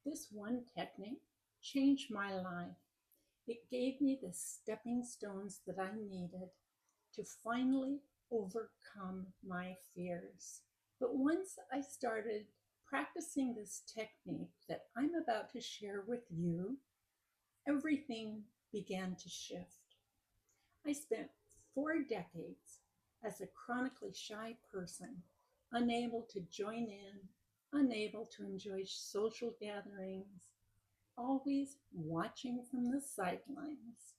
This one technique changed my life. It gave me the stepping stones that I needed to finally overcome my fears. But once I started practicing this technique that I'm about to share with you, everything began to shift. I spent 4 decades as a chronically shy person, unable to join in, unable to enjoy social gatherings, always watching from the sidelines.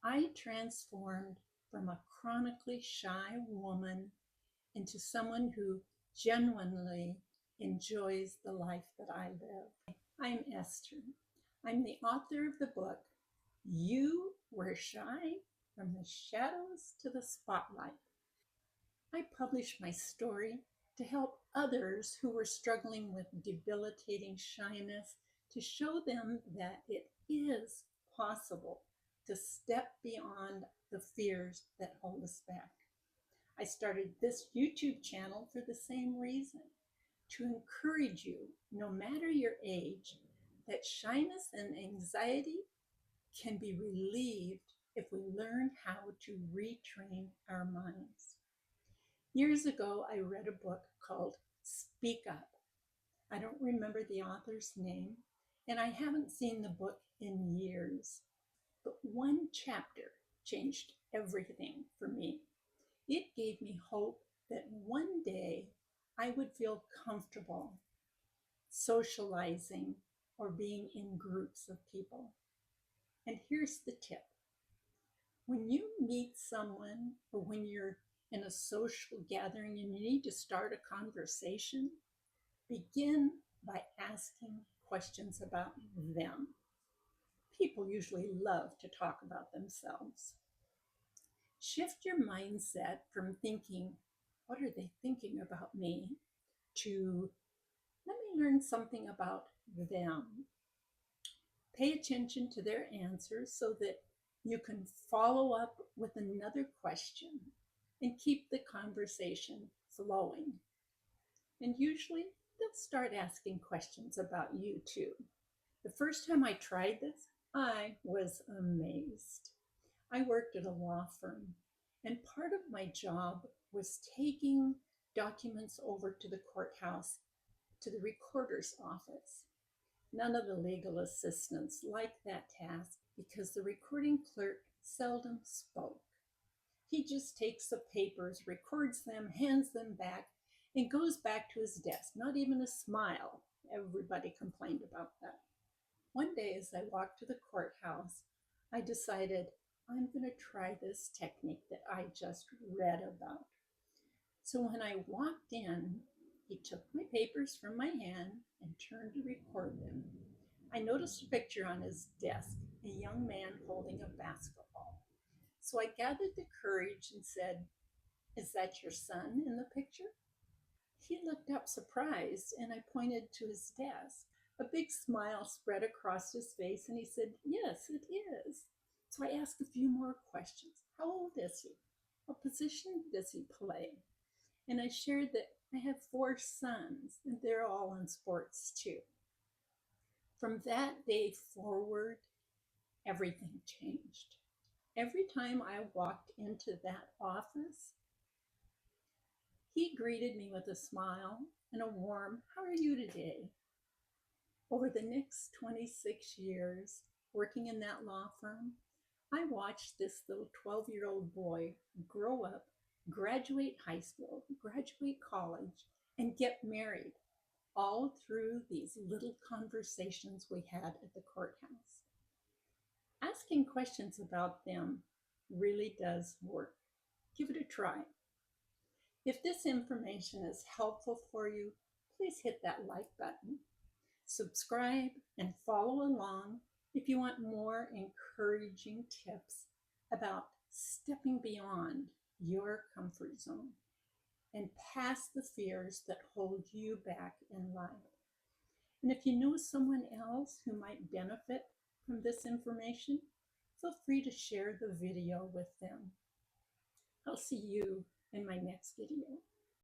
I transformed from a chronically shy woman into someone who genuinely enjoys the life that I live. I'm Esther. I'm the author of the book, You Were Shy from the Shadows to the Spotlight. I published my story to help others who were struggling with debilitating shyness to show them that it is possible to step beyond the fears that hold us back. I started this YouTube channel for the same reason, to encourage you, no matter your age, that shyness and anxiety can be relieved if we learn how to retrain our minds. Years ago, I read a book called Speak Up. I don't remember the author's name, and I haven't seen the book in years. But one chapter changed everything for me. It gave me hope that one day I would feel comfortable socializing or being in groups of people. And here's the tip. When you meet someone or when you're in a social gathering and you need to start a conversation, begin by asking questions about them. People usually love to talk about themselves. Shift your mindset from thinking, what are they thinking about me, to let me learn something about them. Pay attention to their answers so that you can follow up with another question and keep the conversation flowing. And usually they'll start asking questions about you too. The first time I tried this, I was amazed. I worked at a law firm, and part of my job was taking documents over to the courthouse, to the recorder's office. None of the legal assistants liked that task because the recording clerk seldom spoke. He just takes the papers, records them, hands them back, and goes back to his desk. Not even a smile. Everybody complained about that. One day, as I walked to the courthouse, I decided I'm going to try this technique that I just read about. So when I walked in, he took my papers from my hand and turned to record them. I noticed a picture on his desk, a young man holding a basketball. So I gathered the courage and said, "Is that your son in the picture?" He looked up surprised, and I pointed to his desk. A big smile spread across his face, and he said, "Yes, it is." So I asked a few more questions. How old is he? What position does he play? And I shared that I have 4 sons, and they're all in sports too. From that day forward, everything changed. Every time I walked into that office, he greeted me with a smile and a warm, "How are you today?" Over the next 26 years working in that law firm, I watched this little 12-year-old boy grow up, graduate high school, graduate college, and get married, all through these little conversations we had at the courthouse. Asking questions about them really does work. Give it a try. If this information is helpful for you, please hit that like button. Subscribe and follow along if you want more encouraging tips about stepping beyond your comfort zone and past the fears that hold you back in life. And if you know someone else who might benefit from this information, feel free to share the video with them. I'll see you in my next video.